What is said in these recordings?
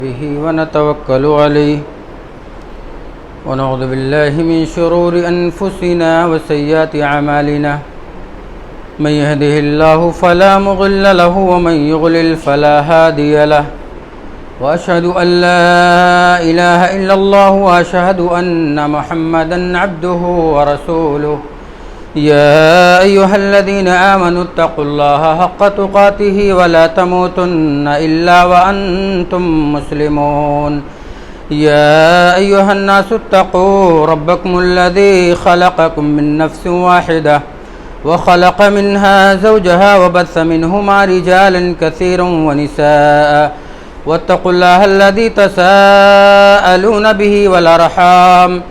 به ونتوكل عليه ونعوذ بالله من شرور أنفسنا وسيئات أعمالنا من يهده الله فلا مضل له ومن يضلل فلا هادي له وأشهد أن لا إله إلا الله وأشهد أن محمدا عبده ورسوله يا أيها الذين آمنوا اتقوا الله حق تقاته ولا تموتن إلا وأنتم مسلمون يا أيها الناس اتقوا ربكم الذي خلقكم من نفس واحدة وخلق منها زوجها وبث منهما رجالا كثيرا ونساء واتقوا الله الذي تساءلون به والأرحام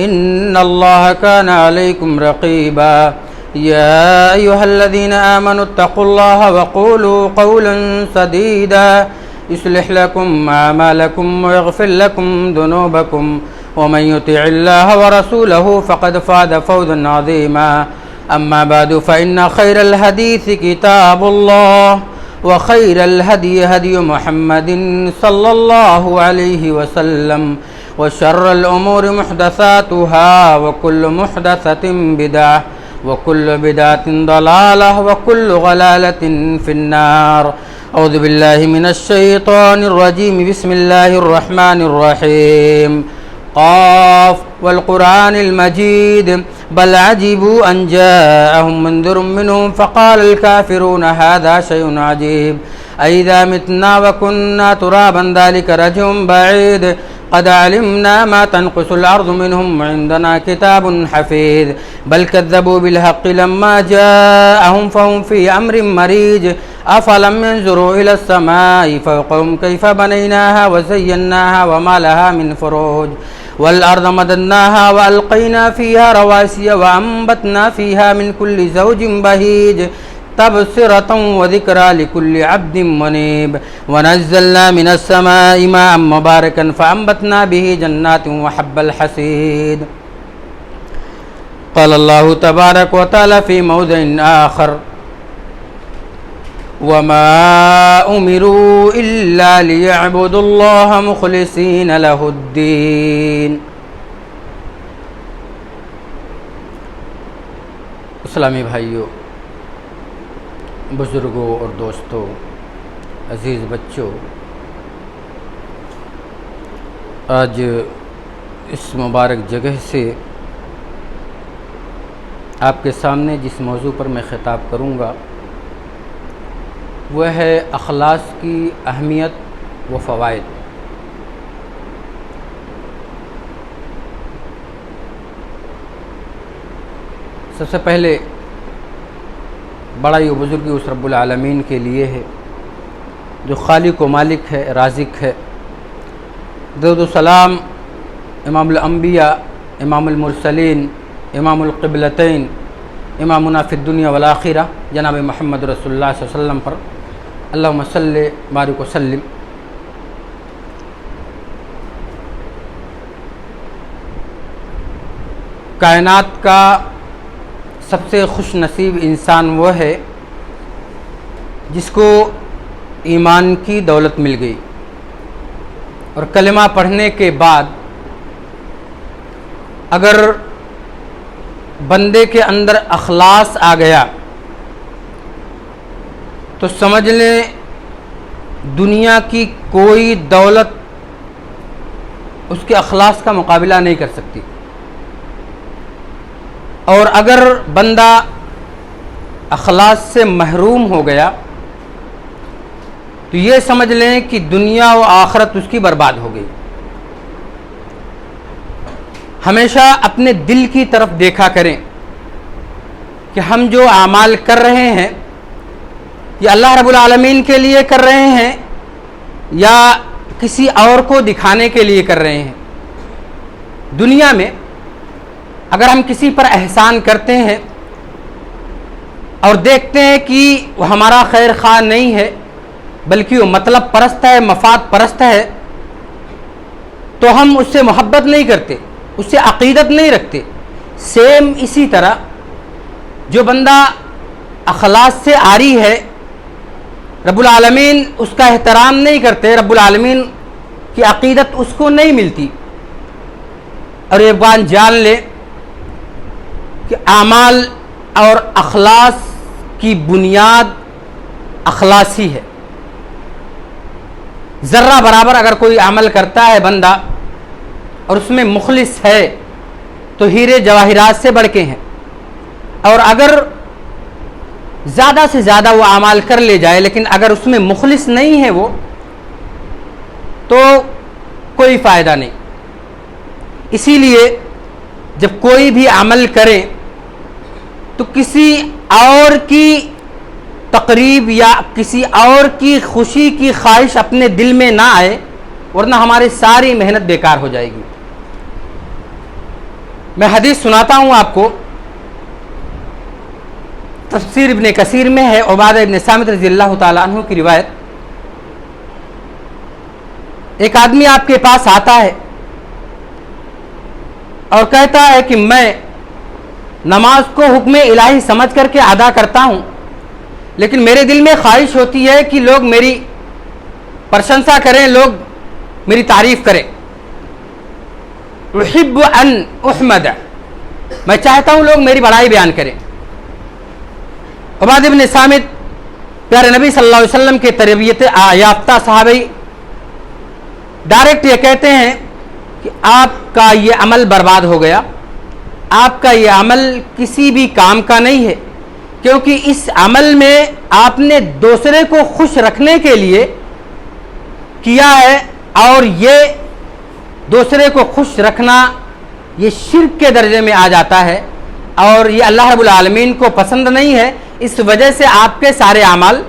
إن الله كان عليكم رقيبا يا أيها الذين آمنوا اتقوا الله وقولوا قولا سديدا يصلح لكم أعمالكم ويغفر لكم ذنوبكم ومن يطع الله ورسوله فقد فاز فوزا عظيما أما بعد فإن خير الحديث كتاب الله وخير الهدي هدي محمد صلى الله عليه وسلم وشر الأمور محدثاتها وكل محدثة بدعة وكل بدعة ضلالة وكل ضلالة في النار أعوذ بالله من الشيطان الرجيم بسم الله الرحمن الرحيم قاف والقرآن المجيد بل عجبوا أن جاءهم منذر منهم فقال الكافرون هذا شيء عجيب أئذا متنا وكنا ترابا ذلك رجع بعيد قد علمنا ما تنقص الأرض منهم عندنا كتاب حفيظ بل كذبوا بالحق لما جاءهم فهم في أمر مريج أفلم ينظروا إلى السماء فوقهم كيف بنيناها وزيناها وما لها من فروج والأرض مددناها وألقينا فيها رواسي وأنبتنا فيها من كل زوج بهيج تبصرة وذكرى لكل عبد منيب ونزلنا من السماء ماء مباركا فأنبتنا به جنات وحب الحصيد قال الله تبارك وتعالى في موضع آخر وما أمروا إلا ليعبدوا الله مخلصين له الدين. اسلامی بھائیوں، بزرگوں اور دوستوں، عزیز بچوں، آج اس مبارک جگہ سے آپ کے سامنے جس موضوع پر میں خطاب کروں گا وہ ہے اخلاص کی اہمیت و فوائد۔ سب سے پہلے بڑائی و بزرگی اس رب العالمین کے لیے ہے جو خالق و مالک ہے، رازق ہے۔ درود و سلام امام الانبیاء، امام المرسلین، امام القبلتین، امامنا فی الدنیا والآخرہ جناب محمد رسول اللہ صلی اللہ علیہ وسلم پر اللہم صلی بارک وسلم۔ کائنات کا سب سے خوش نصیب انسان وہ ہے جس کو ایمان کی دولت مل گئی اور کلمہ پڑھنے کے بعد اگر بندے کے اندر اخلاص آ گیا تو سمجھ لیں دنیا کی کوئی دولت اس کے اخلاص کا مقابلہ نہیں کر سکتی، اور اگر بندہ اخلاص سے محروم ہو گیا تو یہ سمجھ لیں کہ دنیا و آخرت اس کی برباد ہو گئی۔ ہمیشہ اپنے دل کی طرف دیکھا کریں کہ ہم جو اعمال کر رہے ہیں یہ اللہ رب العالمین کے لیے کر رہے ہیں یا کسی اور کو دکھانے کے لیے کر رہے ہیں۔ دنیا میں اگر ہم کسی پر احسان کرتے ہیں اور دیکھتے ہیں کہ وہ ہمارا خیر خواہ نہیں ہے بلکہ وہ مطلب پرست ہے، مفاد پرست ہے، تو ہم اس سے محبت نہیں کرتے، اس سے عقیدت نہیں رکھتے۔ سیم اسی طرح جو بندہ اخلاص سے عاری ہے رب العالمین اس کا احترام نہیں کرتے، رب العالمین کہ عقیدت اس کو نہیں ملتی. اور یہ بات جان لے کہ اعمال اور اخلاص کی بنیاد اخلاص ہی ہے. ذرہ برابر اگر کوئی عمل کرتا ہے بندہ اور اس میں مخلص ہے تو ہیرے جواہرات سے بڑھ کے ہیں. اور اگر زیادہ سے زیادہ وہ اعمال کر لے جائے لیکن اگر اس میں مخلص نہیں ہے وہ تو کوئی فائدہ نہیں. اسی لیے جب کوئی بھی عمل کرے تو کسی اور کی تقریب یا کسی اور کی خوشی کی خواہش اپنے دل میں نہ آئے ورنہ ہماری ساری محنت بیکار ہو جائے گی. میں حدیث سناتا ہوں آپ کو, تفسیر ابن کثیر میں ہے, عبادہ ابن صامت رضی اللہ تعالیٰ عنہ کی روایت. ایک آدمی آپ کے پاس آتا ہے اور کہتا ہے کہ میں نماز کو حکم الہی سمجھ کر کے ادا کرتا ہوں لیکن میرے دل میں خواہش ہوتی ہے کہ لوگ میری پرشنسا کریں, لوگ میری تعریف کریں. احب ان احمد, میں چاہتا ہوں لوگ میری بڑائی بیان کریں. عبادہ ابن صامت پیارے نبی صلی اللہ علیہ وسلم کے تربیت یافتہ صحابی ڈائریکٹ یہ کہتے ہیں کہ آپ کا یہ عمل برباد ہو گیا, آپ کا یہ عمل کسی بھی کام کا نہیں ہے کیونکہ اس عمل میں آپ نے دوسرے کو خوش رکھنے کے لیے کیا ہے اور یہ دوسرے کو خوش رکھنا یہ شرک کے درجے میں آ جاتا ہے اور یہ اللہ رب العالمین کو پسند نہیں ہے. اس وجہ سے آپ کے سارے اعمال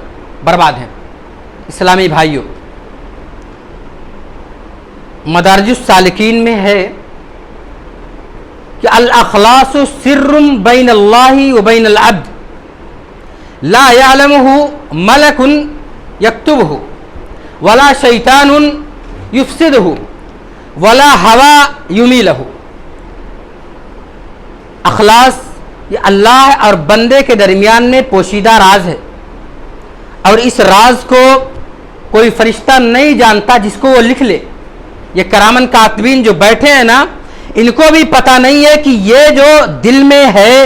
برباد ہیں. اسلامی بھائیوں, مدارج السالکین میں ہے کہ الاخلاص سر بین اللہ و بین العبد لا یعلمہ ملک یکتبہ ولا شیطان یفسدہ ولا ہوا یمیلہ. اخلاص یہ اللہ اور بندے کے درمیان میں پوشیدہ راز ہے اور اس راز کو کوئی فرشتہ نہیں جانتا جس کو وہ لکھ لے. یہ کرامن کاتبین جو بیٹھے ہیں نا, ان کو بھی پتہ نہیں ہے کہ یہ جو دل میں ہے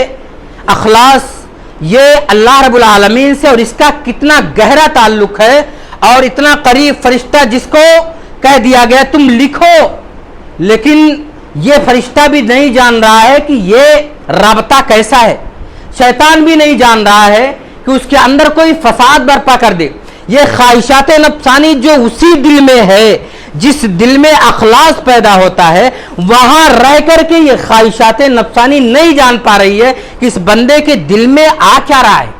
اخلاص یہ اللہ رب العالمین سے اور اس کا کتنا گہرا تعلق ہے اور اتنا قریب فرشتہ جس کو کہہ دیا گیا تم لکھو, لیکن یہ فرشتہ بھی نہیں جان رہا ہے کہ یہ رابطہ کیسا ہے. شیطان بھی نہیں جان رہا ہے کہ اس کے اندر کوئی فساد برپا کر دے. یہ خواہشات نفسانی جو اسی دل میں ہے, جس دل میں اخلاص پیدا ہوتا ہے وہاں رہ کر کے یہ خواہشات نفسانی نہیں جان پا رہی ہے کہ اس بندے کے دل میں آ کیا رہا ہے.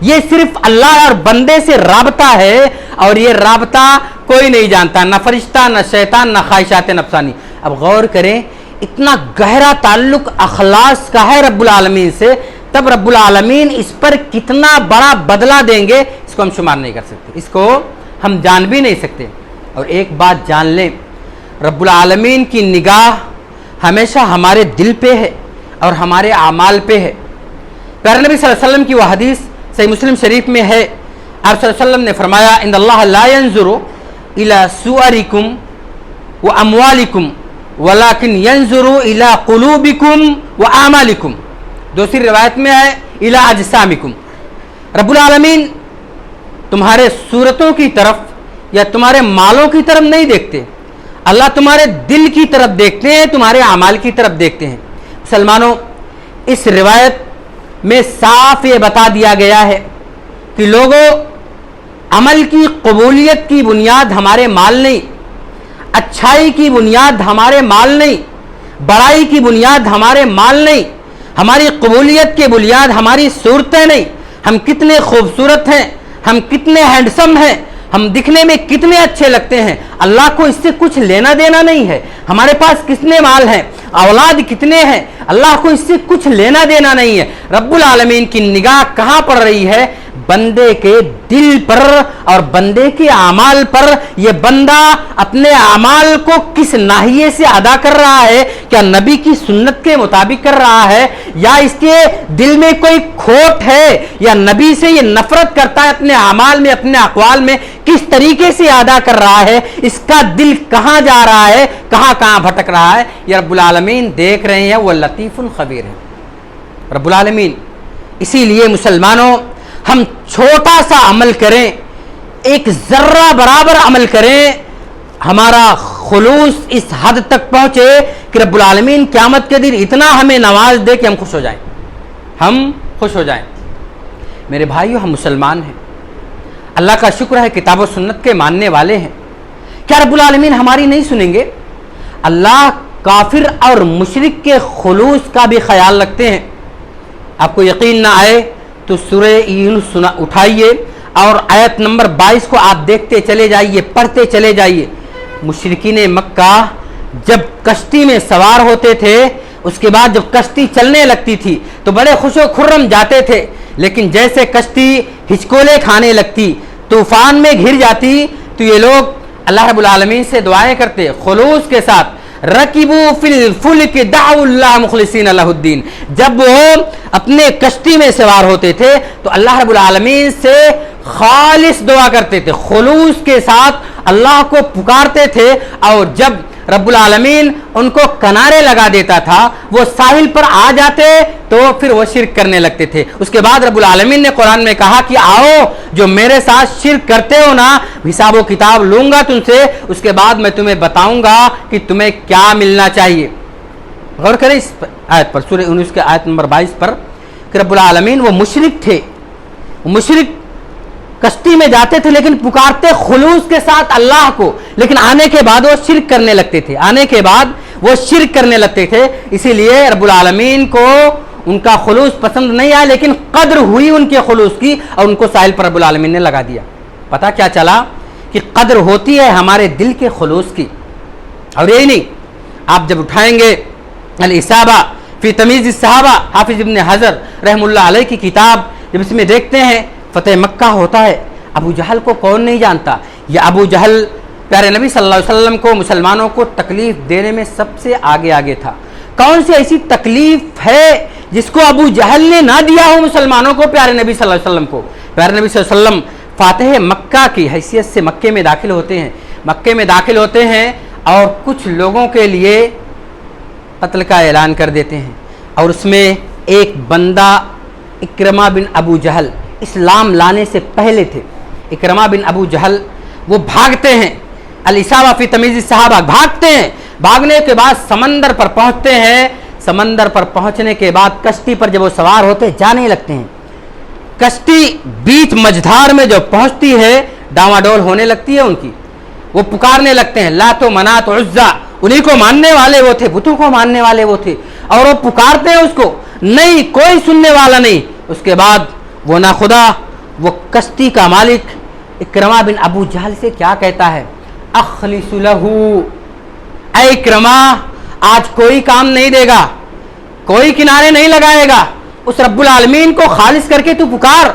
یہ صرف اللہ اور بندے سے رابطہ ہے اور یہ رابطہ کوئی نہیں جانتا, نہ فرشتہ نہ شیطان نہ خواہشات نفسانی. اب غور کریں, اتنا گہرا تعلق اخلاص کا ہے رب العالمین سے, تب رب العالمین اس پر کتنا بڑا بدلہ دیں گے اس کو ہم شمار نہیں کر سکتے, اس کو ہم جان بھی نہیں سکتے. اور ایک بات جان لیں, رب العالمین کی نگاہ ہمیشہ ہمارے دل پہ ہے اور ہمارے اعمال پہ ہے. پیارے نبی صلی اللہ علیہ وسلم کی وہ حدیث صحیح مسلم شریف میں ہے, آپ صلی اللہ علیہ وسلم نے فرمایا ان اللہ لا ينظر الى صورکم واموالکم ولكن ينظر الى قلوبکم واعمالکم. دوسری روایت میں ہے الى اجسامکم. رب العالمین تمہارے صورتوں کی طرف یا تمہارے مالوں کی طرف نہیں دیکھتے, اللہ تمہارے دل کی طرف دیکھتے ہیں, تمہارے اعمال کی طرف دیکھتے ہیں. مسلمانوں, اس روایت میں صاف یہ بتا دیا گیا ہے کہ لوگوں, عمل کی قبولیت کی بنیاد ہمارے مال نہیں, اچھائی کی بنیاد ہمارے مال نہیں, بڑائی کی بنیاد ہمارے مال نہیں, ہماری قبولیت کی بنیاد ہماری صورتیں نہیں. ہم کتنے خوبصورت ہیں, ہم کتنے ہینڈسم ہیں, ہم دکھنے میں کتنے اچھے لگتے ہیں, اللہ کو اس سے کچھ لینا دینا نہیں ہے. ہمارے پاس کتنے مال ہیں, اولاد کتنے ہیں, اللہ کو اس سے کچھ لینا دینا نہیں ہے. رب العالمین کی نگاہ کہاں پڑ رہی ہے؟ بندے کے دل پر اور بندے کے اعمال پر یہ بندہ اپنے اعمال کو کس ناحیے سے ادا کر رہا ہے، کیا نبی کی سنت کے مطابق کر رہا ہے یا اس کے دل میں کوئی کھوٹ ہے یا نبی سے یہ نفرت کرتا ہے، اپنے اعمال میں اپنے اقوال میں کس طریقے سے ادا کر رہا ہے، اس کا دل کہاں جا رہا ہے، کہاں کہاں بھٹک رہا ہے، یہ رب العالمین دیکھ رہے ہیں، وہ لطیف خبیر ہے رب العالمین۔ اسی لیے مسلمانوں، ہم چھوٹا سا عمل کریں، ایک ذرہ برابر عمل کریں، ہمارا خلوص اس حد تک پہنچے کہ رب العالمین قیامت کے دن اتنا ہمیں نواز دے کہ ہم خوش ہو جائیں۔ میرے بھائیو، ہم مسلمان ہیں، اللہ کا شکر ہے کتاب و سنت کے ماننے والے ہیں، کیا رب العالمین ہماری نہیں سنیں گے؟ اللہ کافر اور مشرک کے خلوص کا بھی خیال رکھتے ہیں۔ آپ کو یقین نہ آئے تو سورہ یونس اٹھائیے اور آیت نمبر 22 کو آپ دیکھتے چلے جائیے، پڑھتے چلے جائیے۔ مشرکین مکہ جب کشتی میں سوار ہوتے تھے، اس کے بعد جب کشتی چلنے لگتی تھی تو بڑے خوش و خرم جاتے تھے، لیکن جیسے کشتی ہچکولے کھانے لگتی، طوفان میں گھر جاتی، تو یہ لوگ اللہ رب العالمین سے دعائیں کرتے خلوص کے ساتھ، رکبوا فی الفلک دعوا اللہ مخلصین لہ الدین۔ جب وہ اپنے کشتی میں سوار ہوتے تھے تو اللہ رب العالمین سے خالص دعا کرتے تھے، خلوص کے ساتھ اللہ کو پکارتے تھے، اور جب رب العالمین ان کو کنارے لگا دیتا تھا، وہ ساحل پر آ جاتے تو پھر وہ شرک کرنے لگتے تھے۔ اس کے بعد رب العالمین نے قرآن میں کہا کہ آؤ جو میرے ساتھ شرک کرتے ہو نا، حساب و کتاب لوں گا تم سے، اس کے بعد میں تمہیں بتاؤں گا کہ تمہیں کیا ملنا چاہیے۔ غور کریں اس آیت پر، سورہ یونس کے آیت نمبر 22 پر، کہ رب العالمین وہ مشرک تھے، مشرک کشتی میں جاتے تھے لیکن پکارتے خلوص کے ساتھ اللہ کو، لیکن آنے کے بعد وہ شرک کرنے لگتے تھے، اسی لیے رب العالمین کو ان کا خلوص پسند نہیں آیا، لیکن قدر ہوئی ان کے خلوص کی اور ان کو ساحل پر رب العالمین نے لگا دیا۔ پتہ کیا چلا کہ قدر ہوتی ہے ہمارے دل کے خلوص کی۔ اور یہی نہیں، آپ جب اٹھائیں گے الاصابہ فی تمیز الصحابہ، حافظ ابن حجر رحم اللہ علیہ کی کتاب، جب اس میں دیکھتے ہیں فتح مکہ ہوتا ہے، ابو جہل کو کون نہیں جانتا؟ یہ ابو جہل پیارے نبی صلی اللہ علیہ وسلم کو، مسلمانوں کو تکلیف دینے میں سب سے آگے تھا۔ کون سی ایسی تکلیف ہے جس کو ابو جہل نے نہ دیا ہو مسلمانوں کو، پیارے نبی صلی اللہ علیہ وسلم کو؟ پیارے نبی صلی اللہ علیہ وسلم فاتح مکہ کی حیثیت سے مکے میں داخل ہوتے ہیں اور کچھ لوگوں کے لیے قتل کا اعلان کر دیتے ہیں، اور اس میں ایک بندہ اکرمہ بن ابو جہل اسلام لانے سے پہلے تھے۔ اکرمہ بن ابو جہل وہ بھاگتے ہیں، الاصابہ فی تمیز الصحابہ، بھاگتے ہیں، بھاگنے کے بعد سمندر پر پہنچتے ہیں۔ سمندر پر پہنچنے کے بعد کشتی پر جب وہ سوار ہوتے جانے لگتے ہیں، کشتی بیچ مجھدار میں جو پہنچتی ہے ڈاواڈول ہونے لگتی ہے ان کی، وہ پکارنے لگتے ہیں لات و منات و عزا، انہیں کو ماننے والے وہ تھے، بتوں کو ماننے والے وہ تھے، اور وہ پکارتے ہیں اس کو، نہیں کوئی سننے والا نہیں۔ اس کے بعد وہ ناخدا، وہ کشتی کا مالک اکرمہ بن ابو جہل سے کیا کہتا ہے؟ اخلص لہو، اے اکرمہ آج کوئی کام نہیں دے گا، کوئی کنارے نہیں لگائے گا، اس رب العالمین کو خالص کر کے تو پکار۔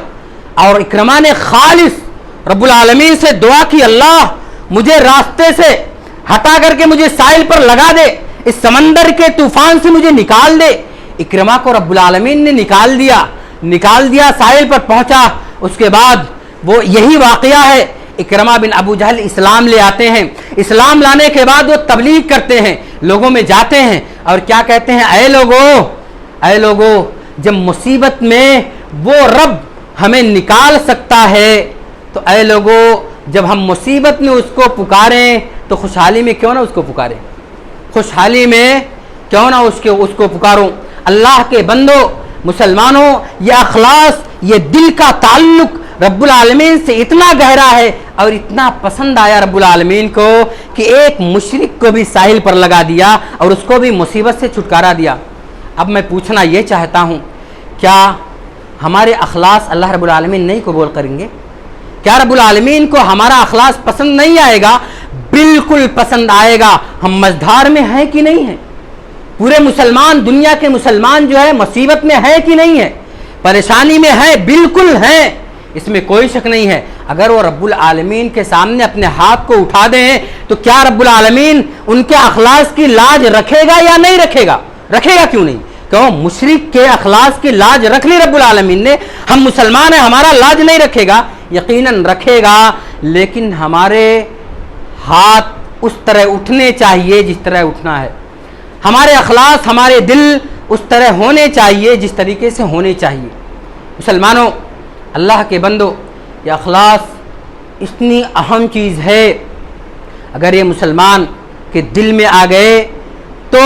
اور اکرمہ نے خالص رب العالمین سے دعا کی، اللہ مجھے راستے سے ہٹا کر کے مجھے ساحل پر لگا دے، اس سمندر کے طوفان سے مجھے نکال دے۔ اکرمہ کو رب العالمین نے نکال دیا، ساحل پر پہنچا۔ اس کے بعد وہ یہی واقعہ ہے، اکرمہ بن ابو جہل اسلام لے آتے ہیں، اسلام لانے کے بعد وہ تبلیغ کرتے ہیں، لوگوں میں جاتے ہیں اور کیا کہتے ہیں؟ اے لوگو جب مصیبت میں وہ رب ہمیں نکال سکتا ہے تو اے لوگو جب ہم مصیبت میں اس کو پکاریں تو خوشحالی میں کیوں نہ اس کو پکاریں، خوشحالی میں کیوں نہ اس کو پکاروں۔ اللہ کے بندو، مسلمانوں، یہ اخلاص، یہ دل کا تعلق رب العالمین سے اتنا گہرا ہے اور اتنا پسند آیا رب العالمین کو کہ ایک مشرک کو بھی ساحل پر لگا دیا اور اس کو بھی مصیبت سے چھٹکارا دیا۔ اب میں پوچھنا یہ چاہتا ہوں، کیا ہمارے اخلاص اللہ رب العالمین نہیں قبول کریں گے؟ کیا رب العالمین کو ہمارا اخلاص پسند نہیں آئے گا؟ بالکل پسند آئے گا۔ ہم مزدھار میں ہیں کہ نہیں ہیں؟ پورے مسلمان، دنیا کے مسلمان جو ہے مصیبت میں ہے کہ نہیں ہے؟ پریشانی میں ہے؟ بالکل ہیں، اس میں کوئی شک نہیں ہے. اگر وہ رب العالمین کے سامنے اپنے ہاتھ کو اٹھا دیں تو کیا رب العالمین ان کے اخلاص کی لاج رکھے گا یا نہیں رکھے گا؟ رکھے گا کیوں نہیں؟ کہ مشرک کے اخلاص کی لاج رکھ لی رب العالمین نے. ہم مسلمان ہیں, ہمارا لاج نہیں رکھے گا؟ یقیناً رکھے گا, لیکن ہمارے ہاتھ اس طرح اٹھنے چاہیے جس طرح اٹھنا ہے. ہمارے اخلاص, ہمارے دل اس طرح ہونے چاہیے جس طریقے سے ہونے چاہیے. مسلمانوں, اللہ کے بندو, یہ اخلاص اتنی اہم چیز ہے. اگر یہ مسلمان کے دل میں آ گئے تو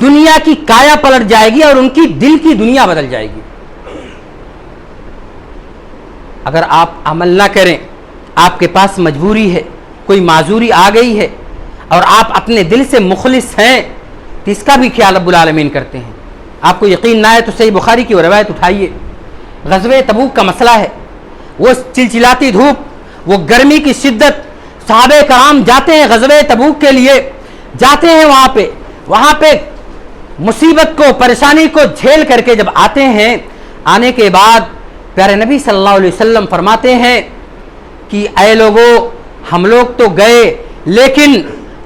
دنیا کی کایا پلٹ جائے گی اور ان کی دل کی دنیا بدل جائے گی. اگر آپ عمل نہ کریں, آپ کے پاس مجبوری ہے, کوئی معذوری آ گئی ہے اور آپ اپنے دل سے مخلص ہیں تو اس کا بھی خیال رب العالمین کرتے ہیں. آپ کو یقین نہ ہے تو صحیح بخاری کی وہ روایت اٹھائیے. غزوہ تبوک کا مسئلہ ہے. وہ چلچلاتی دھوپ, وہ گرمی کی شدت, صحابہ کرام جاتے ہیں غزوہ تبوک کے لیے, جاتے ہیں وہاں پہ مصیبت کو, پریشانی کو جھیل کر کے جب آتے ہیں, آنے کے بعد پیارے نبی صلی اللہ علیہ وسلم فرماتے ہیں کہ اے لوگو, ہم لوگ تو گئے لیکن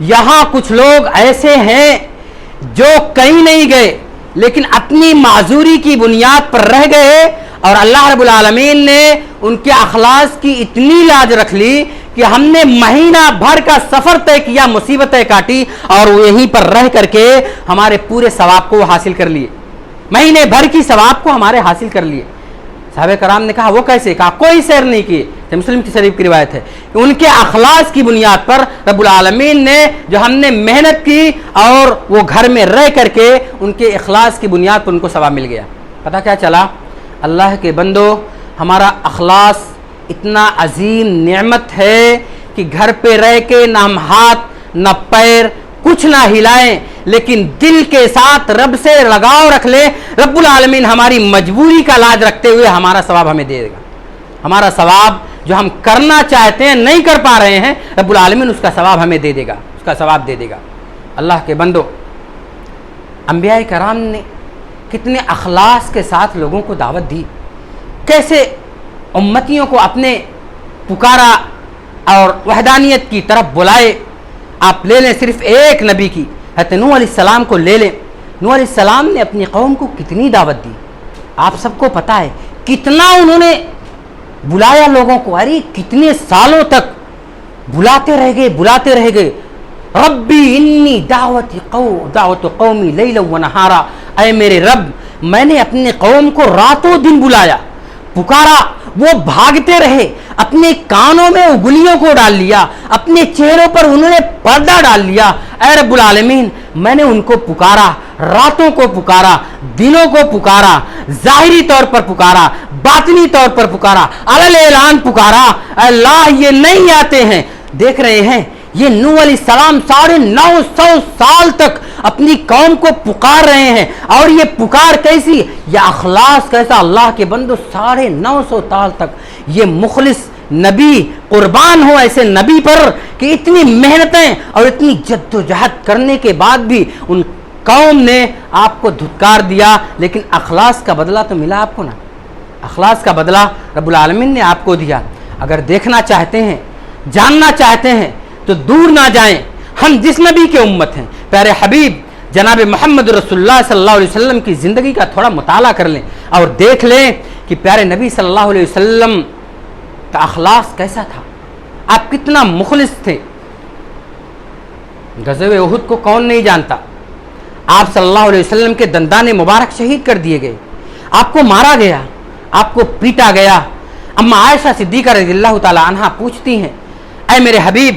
یہاں کچھ لوگ ایسے ہیں جو کہیں نہیں گئے لیکن اپنی معذوری کی بنیاد پر رہ گئے, اور اللہ رب العالمین نے ان کے اخلاص کی اتنی لاج رکھ لی کہ ہم نے مہینہ بھر کا سفر طے کیا, مصیبتیں کاٹی اور وہ یہیں پر رہ کر کے ہمارے پورے ثواب کو حاصل کر لیے, مہینے بھر کی ثواب کو ہمارے حاصل کر لیے. صحابہ کرام نے کہا وہ کیسے؟ کہا کوئی سیر نہیں کیے. مسلم کی شریف کی روایت ہے کہ ان کے اخلاص کی بنیاد پر رب العالمین نے, جو ہم نے محنت کی اور وہ گھر میں رہ کر کے ان کے اخلاص کی بنیاد پر ان کو ثواب مل گیا. پتہ کیا چلا؟ اللہ کے بندو, ہمارا اخلاص اتنا عظیم نعمت ہے کہ گھر پہ رہ کے نہ ہم ہاتھ نہ پیر کچھ نہ ہلائیں, لیکن دل کے ساتھ رب سے لگاؤ رکھ لیں, رب العالمین ہماری مجبوری کا لاج رکھتے ہوئے ہمارا ثواب ہمیں دے گا. ہمارا ثواب جو ہم کرنا چاہتے ہیں نہیں کر پا رہے ہیں, رب العالمین اس کا ثواب ہمیں دے دے گا, اس کا ثواب دے دے گا. اللہ کے بندو, انبیاء کرام نے کتنے اخلاص کے ساتھ لوگوں کو دعوت دی, کیسے امتیوں کو اپنے پکارا اور وحدانیت کی طرف بلائے. آپ لے لیں صرف ایک نبی کی, حضرت نوح علیہ السلام کو لے لیں. نوح علیہ السلام نے اپنی قوم کو کتنی دعوت دی, آپ سب کو پتہ ہے کتنا انہوں نے بلایا لوگوں کو. ارے کتنے سالوں تک بلاتے رہ گئے. ربی انی دعوت قومی لیلا و نہارا, اے میرے رب, میں نے اپنے قوم کو راتوں دن بلایا, پکارا, وہ بھاگتے رہے, اپنے کانوں میں انگلیوں کو ڈال لیا, اپنے چہروں پر انہوں نے پردہ ڈال لیا. اے رب العالمین, میں نے ان کو پکارا, راتوں کو پکارا, دنوں کو پکارا, ظاہری طور پر پکارا, باطنی طور پر پکارا, علل اعلان پکارا. اے اللہ, یہ نہیں آتے ہیں. دیکھ رہے ہیں یہ نوح علیہ السلام 950 سال تک اپنی قوم کو پکار رہے ہیں, اور یہ پکار کیسی, یہ اخلاص کیسا. اللہ کے بندو, 950 سال تک یہ مخلص نبی قربان ہو ایسے نبی پر کہ اتنی محنتیں اور اتنی جد و جہد کرنے کے بعد بھی ان قوم نے آپ کو دھتکار دیا, لیکن اخلاص کا بدلہ تو ملا آپ کو نا. اخلاص کا بدلہ رب العالمین نے آپ کو دیا. اگر دیکھنا چاہتے ہیں, جاننا چاہتے ہیں تو دور نہ جائیں. ہم جس نبی کے امت ہیں, پیارے حبیب جناب محمد رسول اللہ صلی اللہ علیہ وسلم کی زندگی کا تھوڑا مطالعہ کر لیں اور دیکھ لیں کہ پیارے نبی صلی اللہ علیہ وسلم کا اخلاص کیسا تھا, آپ کتنا مخلص تھے. غزوہ احد کو کون نہیں جانتا. آپ صلی اللہ علیہ وسلم کے دندان مبارک شہید کر دیے گئے, آپ کو مارا گیا, آپ کو پیٹا گیا. اما عائشہ صدیقہ رضی اللہ تعالی عنہا پوچھتی ہیں, اے میرے حبیب,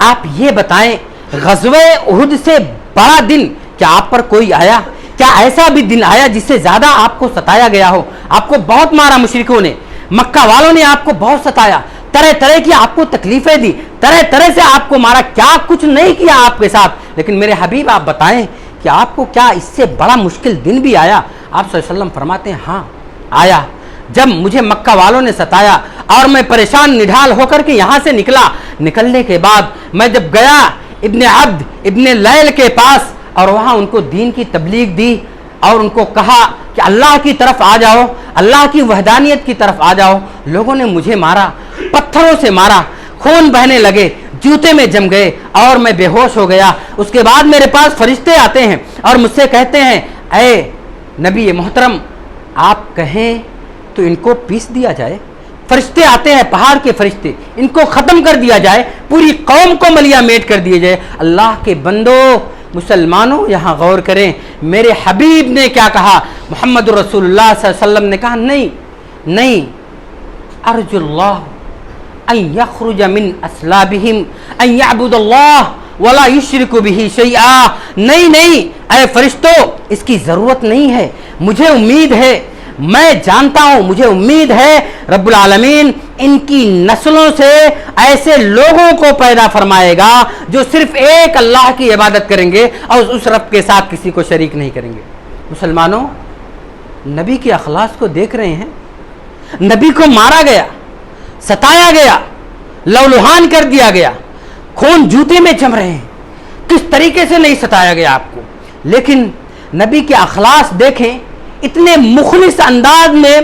آپ یہ بتائیں غزوہ احد سے بڑا دن کیا آپ پر کوئی آیا؟ کیا ایسا بھی دن آیا جس سے زیادہ آپ کو ستایا گیا ہو؟ آپ کو بہت مارا مشرکوں نے, مکہ والوں نے آپ کو بہت ستایا, طرح طرح کی آپ کو تکلیفیں دی, طرح طرح سے آپ کو مارا, کیا کچھ نہیں کیا آپ کے ساتھ. لیکن میرے حبیب آپ بتائیں کہ آپ کو کیا اس سے بڑا مشکل دن بھی آیا؟ آپ صلی اللہ علیہ وسلم فرماتے ہیں ہاں آیا. جب مجھے مکہ والوں نے ستایا اور میں پریشان نڈھال ہو کر کے یہاں سے نکلنے کے بعد میں جب گیا ابن عبد ابن لیل کے پاس اور وہاں ان کو دین کی تبلیغ دی, اور ان کو کہا کہ اللہ کی طرف آ جاؤ، اللہ کی وحدانیت کی طرف آ جاؤ، لوگوں نے مجھے مارا، پتھروں سے مارا، خون بہنے لگے، جوتے میں جم گئے اور میں بے ہوش ہو گیا۔ اس کے بعد میرے پاس فرشتے آتے ہیں اور مجھ سے کہتے ہیں اے نبی محترم آپ کہیں تو ان کو پیس دیا جائے۔ فرشتے آتے ہیں، پہاڑ کے فرشتے، ان کو ختم کر دیا جائے، پوری قوم کو ملیا میٹ کر دیا جائے۔ اللہ کے بندو، مسلمانوں یہاں غور کریں، میرے حبیب نے کیا کہا؟ محمد رسول اللہ صلی اللہ علیہ وسلم نے کہا نہیں، ارجو اللہ ان یخرج من اسلابہم ان یعبد اللہ ولا یشرک بہ شیئا۔ نہیں اے فرشتوں، اس کی ضرورت نہیں ہے، مجھے امید ہے، میں جانتا ہوں، مجھے امید ہے رب العالمین ان کی نسلوں سے ایسے لوگوں کو پیدا فرمائے گا جو صرف ایک اللہ کی عبادت کریں گے اور اس رب کے ساتھ کسی کو شریک نہیں کریں گے۔ مسلمانوں، نبی کے اخلاص کو دیکھ رہے ہیں، نبی کو مارا گیا، ستایا گیا، لہولہان کر دیا گیا، خون جوتے میں جم رہے ہیں، کس طریقے سے نہیں ستایا گیا آپ کو، لیکن نبی کے اخلاص دیکھیں، اتنے مخلص انداز میں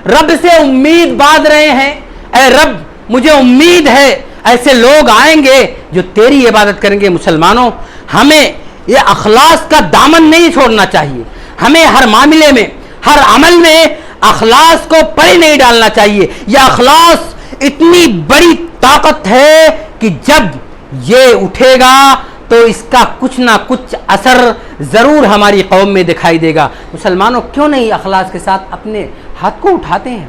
رب سے امید باندھ رہے ہیں، اے رب مجھے امید ہے ایسے لوگ آئیں گے جو تیری عبادت کریں گے۔ مسلمانوں، ہمیں یہ اخلاص کا دامن نہیں چھوڑنا چاہیے، ہمیں ہر معاملے میں، ہر عمل میں اخلاص کو پڑے نہیں ڈالنا چاہیے۔ یہ اخلاص اتنی بڑی طاقت ہے کہ جب یہ اٹھے گا تو اس کا کچھ نہ کچھ اثر ضرور ہماری قوم میں دکھائی دے گا۔ مسلمانوں، کیوں نہیں اخلاص کے ساتھ اپنے ہاتھ کو اٹھاتے ہیں؟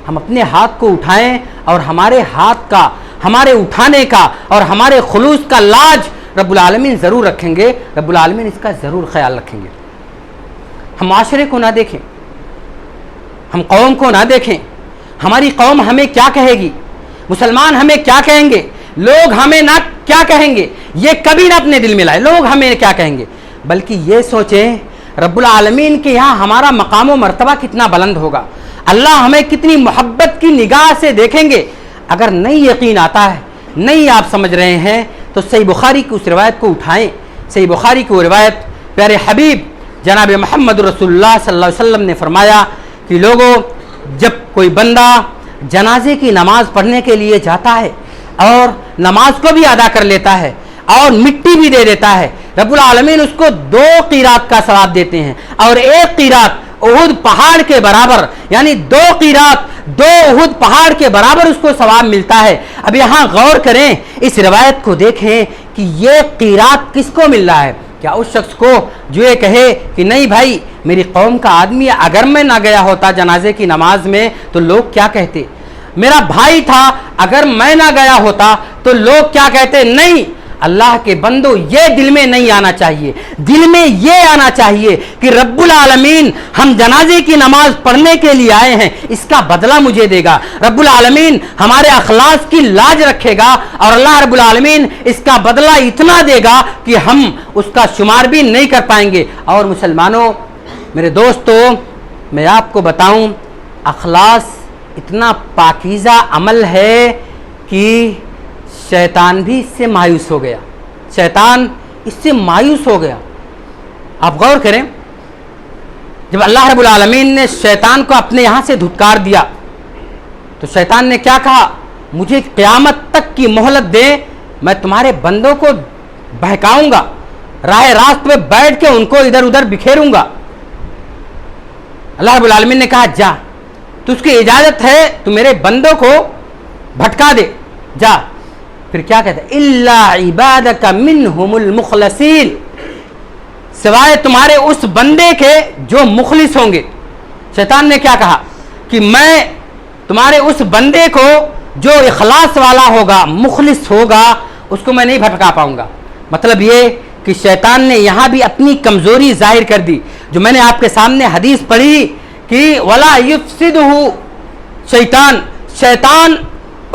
ہم اپنے ہاتھ کو اٹھائیں اور ہمارے ہاتھ کا، ہمارے اٹھانے کا اور ہمارے خلوص کا لاج رب العالمین ضرور رکھیں گے، رب العالمین اس کا ضرور خیال رکھیں گے۔ ہم معاشرے کو نہ دیکھیں، ہم قوم کو نہ دیکھیں، ہماری قوم ہمیں کیا کہے گی، مسلمان ہمیں کیا کہیں گے، لوگ ہمیں نہ کیا کہیں گے، یہ کبھی نہ اپنے دل میں لائے لوگ ہمیں کیا کہیں گے، بلکہ یہ سوچیں رب العالمین کے یہاں ہمارا مقام و مرتبہ کتنا بلند ہوگا، اللہ ہمیں کتنی محبت کی نگاہ سے دیکھیں گے۔ اگر نہیں یقین آتا ہے، نہیں آپ سمجھ رہے ہیں تو صحیح بخاری کی اس روایت کو اٹھائیں۔ صحیح بخاری کی وہ روایت، پیارے حبیب جناب محمد رسول اللہ صلی اللہ علیہ وسلم نے فرمایا کہ لوگوں، جب کوئی بندہ جنازے کی نماز پڑھنے کے لیے جاتا ہے اور نماز کو بھی ادا کر لیتا ہے اور مٹی بھی دے دیتا ہے، رب العالمین اس کو 2 قیرات کا ثواب دیتے ہیں، اور 1 قیرات احد پہاڑ کے برابر، یعنی 2 قیرات 2 احد پہاڑ کے برابر اس کو ثواب ملتا ہے۔ اب یہاں غور کریں، اس روایت کو دیکھیں کہ یہ قیرات کس کو مل رہا ہے؟ کیا اس شخص کو جو یہ کہے کہ نہیں بھائی میری قوم کا آدمی، اگر میں نہ گیا ہوتا جنازے کی نماز میں تو لوگ کیا کہتے، میرا بھائی تھا اگر میں نہ گیا ہوتا تو لوگ کیا کہتے؟ نہیں، اللہ کے بندو، یہ دل میں نہیں آنا چاہیے، دل میں یہ آنا چاہیے کہ رب العالمین ہم جنازے کی نماز پڑھنے کے لیے آئے ہیں، اس کا بدلہ مجھے دے گا، رب العالمین ہمارے اخلاص کی لاج رکھے گا اور اللہ رب العالمین اس کا بدلہ اتنا دے گا کہ ہم اس کا شمار بھی نہیں کر پائیں گے۔ اور مسلمانوں، میرے دوستو، میں آپ کو بتاؤں، اخلاص اتنا پاکیزہ عمل ہے کہ شیطان بھی اس سے مایوس ہو گیا، شیطان اس سے مایوس ہو گیا۔ آپ غور کریں، جب اللہ رب العالمین نے شیطان کو اپنے یہاں سے دھتکار دیا تو شیطان نے کیا کہا؟ مجھے قیامت تک کی مہلت دے، میں تمہارے بندوں کو بہکاؤں گا، راہ راست پہ بیٹھ کے ان کو ادھر ادھر بکھیروں گا۔ اللہ رب العالمین نے کہا جا، تو اس کی اجازت ہے تو میرے بندوں کو بھٹکا دے، جا۔ پھر کیا کہتا ہے؟ الا عبادک منہم المخلصین، سوائے تمہارے اس بندے کے جو مخلص ہوں گے۔ شیطان نے کیا کہا کہ میں تمہارے اس بندے کو جو اخلاص والا ہوگا، مخلص ہوگا، اس کو میں نہیں بھٹکا پاؤں گا۔ مطلب یہ کہ شیطان نے یہاں بھی اپنی کمزوری ظاہر کر دی، جو میں نے آپ کے سامنے حدیث پڑھی کہ ولا یفسدہ شیطان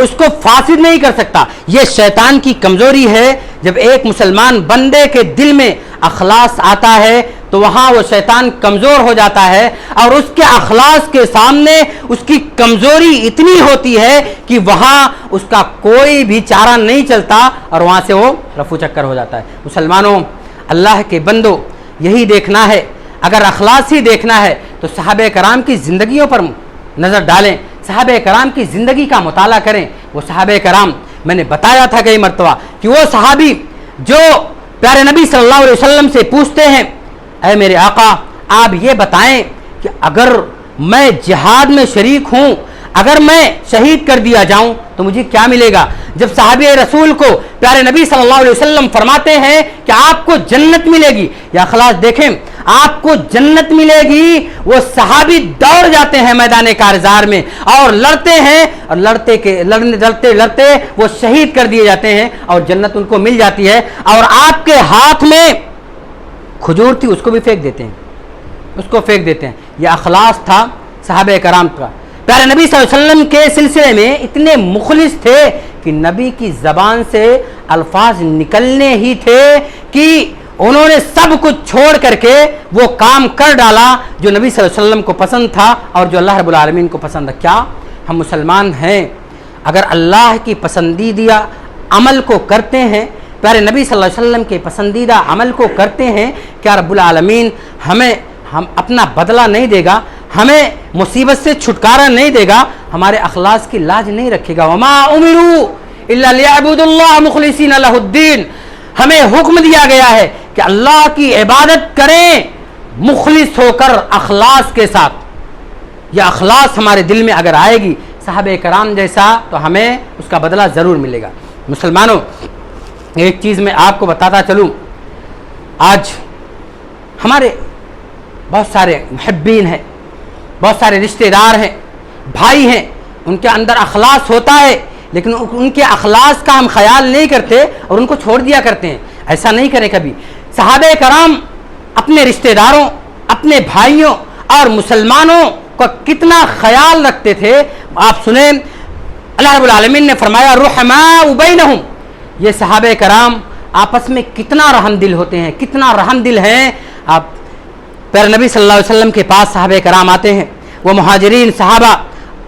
اس کو فاسد نہیں کر سکتا۔ یہ شیطان کی کمزوری ہے، جب ایک مسلمان بندے کے دل میں اخلاص آتا ہے تو وہاں وہ شیطان کمزور ہو جاتا ہے، اور اس کے اخلاص کے سامنے اس کی کمزوری اتنی ہوتی ہے کہ وہاں اس کا کوئی بھی چارہ نہیں چلتا اور وہاں سے وہ رفو چکر ہو جاتا ہے۔ مسلمانوں، اللہ کے بندو، یہی دیکھنا ہے، اگر اخلاص ہی دیکھنا ہے تو صحابہ کرام کی زندگیوں پر نظر ڈالیں، صحابہ کرام کی زندگی کا مطالعہ کریں۔ وہ صحابہ کرام، میں نے بتایا تھا کئی مرتبہ کہ وہ صحابی جو پیارے نبی صلی اللہ علیہ وسلم سے پوچھتے ہیں، اے میرے آقا آپ یہ بتائیں کہ اگر میں جہاد میں شریک ہوں، اگر میں شہید کر دیا جاؤں تو مجھے کیا ملے گا؟ جب صحابی رسول کو پیارے نبی صلی اللہ علیہ وسلم فرماتے ہیں کہ آپ کو جنت ملے گی، یا اخلاص دیکھیں، آپ کو جنت ملے گی، وہ صحابی دوڑ جاتے ہیں میدان کارزار میں اور لڑتے ہیں، اور لڑتے وہ شہید کر دیے جاتے ہیں اور جنت ان کو مل جاتی ہے، اور آپ کے ہاتھ میں کھجور تھی اس کو بھی پھینک دیتے ہیں، یہ اخلاص تھا صحابہ کرام کا۔ پیارے نبی صلی اللہ علیہ وسلم کے سلسلے میں اتنے مخلص تھے کہ نبی کی زبان سے الفاظ نکلنے ہی تھے کہ انہوں نے سب کچھ چھوڑ کر کے وہ کام کر ڈالا جو نبی صلی اللہ علیہ وسلم کو پسند تھا اور جو اللہ رب العالمین کو پسند ہے۔ کیا ہم مسلمان ہیں؟ اگر اللہ کی پسندیدہ عمل کو کرتے ہیں، پیارے نبی صلی اللہ علیہ وسلم کے پسندیدہ عمل کو کرتے ہیں، کیا رب العالمین ہمیں اپنا بدلہ نہیں دے گا؟ ہمیں مصیبت سے چھٹکارا نہیں دے گا؟ ہمارے اخلاص کی لاج نہیں رکھے گا؟ وما امروا الا لیعبدوا اللہ مخلصین لہ الدین، ہمیں حکم دیا گیا ہے کہ اللہ کی عبادت کریں مخلص ہو کر، اخلاص کے ساتھ۔ یہ اخلاص ہمارے دل میں اگر آئے گی صحابہ کرام جیسا، تو ہمیں اس کا بدلہ ضرور ملے گا۔ مسلمانوں، ایک چیز میں آپ کو بتاتا چلوں، آج ہمارے بہت سارے محبین ہیں، بہت سارے رشتہ دار ہیں، بھائی ہیں، ان کے اندر اخلاص ہوتا ہے لیکن ان کے اخلاص کا ہم خیال نہیں کرتے اور ان کو چھوڑ دیا کرتے ہیں۔ ایسا نہیں کریں کبھی۔ صحابہ کرام اپنے رشتہ داروں، اپنے بھائیوں اور مسلمانوں کا کتنا خیال رکھتے تھے۔ آپ سنیں، اللہ رب العالمین نے فرمایا رحماء بینہم، یہ صحابہ کرام آپس میں کتنا رحم دل ہوتے ہیں، کتنا رحم دل ہیں۔ آپ پیارے نبی صلی اللہ علیہ وسلم کے پاس صحابہ کرام آتے ہیں، وہ مہاجرین صحابہ،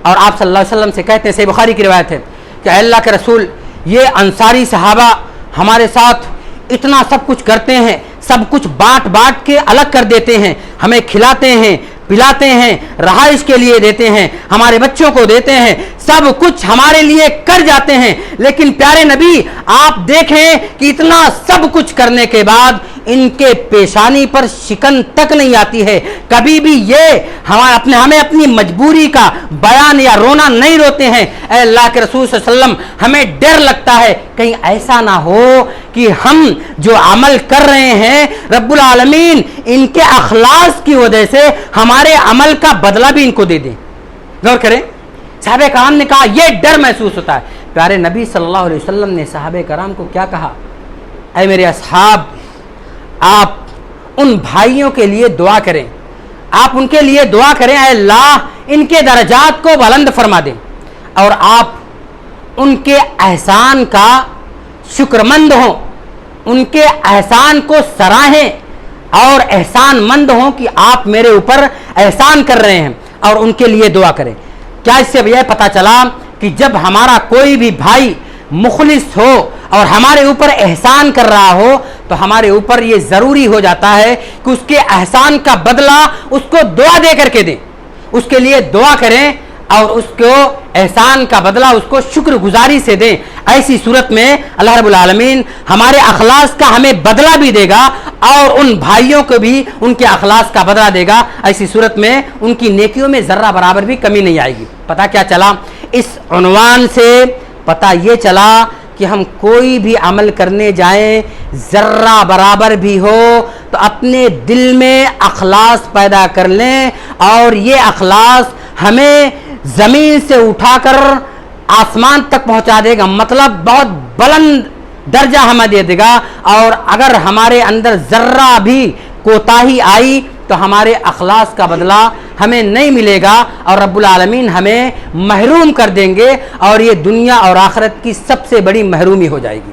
اور آپ صلی اللہ علیہ وسلم سے کہتے ہیں، صحیح بخاری کی روایت ہے کہ اے اللہ کے رسول، یہ انصاری صحابہ ہمارے ساتھ اتنا سب کچھ کرتے ہیں، سب کچھ بانٹ کے الگ کر دیتے ہیں، ہمیں کھلاتے ہیں، پلاتے ہیں، رہائش کے لیے دیتے ہیں، ہمارے بچوں کو دیتے ہیں، سب کچھ ہمارے لیے کر جاتے ہیں، لیکن پیارے نبی آپ دیکھیں کہ اتنا سب کچھ کرنے کے بعد ان کے پیشانی پر شکن تک نہیں آتی ہے، کبھی بھی یہ ہمیں اپنی مجبوری کا بیان یا رونا نہیں روتے ہیں۔ اے اللہ کے رسول صلی اللہ علیہ وسلم، ہمیں ڈر لگتا ہے کہیں ایسا نہ ہو کہ ہم جو عمل کر رہے ہیں رب العالمین ان کے اخلاص کی وجہ سے ہمارے عمل کا بدلہ بھی ان کو دے دیں۔ غور کریں، صحابہ کرام نے کہا، یہ ڈر محسوس ہوتا ہے۔ پیارے نبی صلی اللہ علیہ وسلم نے صحابہ کرام کو کیا کہا؟ اے میرے اصحاب، آپ ان بھائیوں کے لیے دعا کریں، آپ ان کے لیے دعا کریں، اے اللہ ان کے درجات کو بلند فرما دیں، اور آپ ان کے احسان کا شکر مند ہوں، ان کے احسان کو سراہیں اور احسان مند ہوں کہ آپ میرے اوپر احسان کر رہے ہیں، اور ان کے لیے دعا کریں۔ کیا اس سے یہ پتہ چلا کہ جب ہمارا کوئی بھی بھائی مخلص ہو اور ہمارے اوپر احسان کر رہا ہو تو ہمارے اوپر یہ ضروری ہو جاتا ہے کہ اس کے احسان کا بدلہ اس کو دعا دے کر کے دیں، اس کے لیے دعا کریں اور اس کو احسان کا بدلہ اس کو شکر گزاری سے دیں۔ ایسی صورت میں اللہ رب العالمین ہمارے اخلاص کا ہمیں بدلہ بھی دے گا اور ان بھائیوں کو بھی ان کے اخلاص کا بدلہ دے گا۔ ایسی صورت میں ان کی نیکیوں میں ذرہ برابر بھی کمی نہیں آئے گی۔ پتہ کیا چلا؟ اس عنوان سے پتہ یہ چلا کہ ہم کوئی بھی عمل کرنے جائیں، ذرہ برابر بھی ہو تو اپنے دل میں اخلاص پیدا کر لیں، اور یہ اخلاص ہمیں زمین سے اٹھا کر آسمان تک پہنچا دے گا، مطلب بہت بلند درجہ ہمیں دے دے گا۔ اور اگر ہمارے اندر ذرہ بھی کوتاہی آئی تو ہمارے اخلاص کا بدلہ ہمیں نہیں ملے گا اور رب العالمین ہمیں محروم کر دیں گے، اور یہ دنیا اور آخرت کی سب سے بڑی محرومی ہو جائے گی۔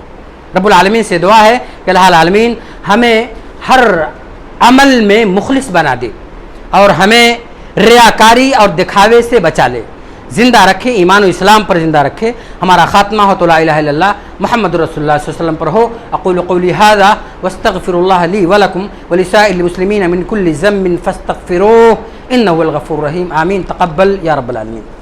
رب العالمین سے دعا ہے کہ اللہ العالمین ہمیں ہر عمل میں مخلص بنا دے اور ہمیں ریاکاری اور دکھاوے سے بچا لے۔ زندہ رکھے، ایمان و اسلام پر زندہ رکھے، ہمارا خاتمہ ہو تو لا الہ الا اللہ محمد رسول اللہ صلی اللہ علیہ وسلم پر ہو۔ اقول قولی ھذا واستغفر اللہ لی ولکم ولسائر المسلمین من کل ذنب فاستغفروہ انہ هو الغفور الرحیم، آمین، تقبل یا رب العالمین۔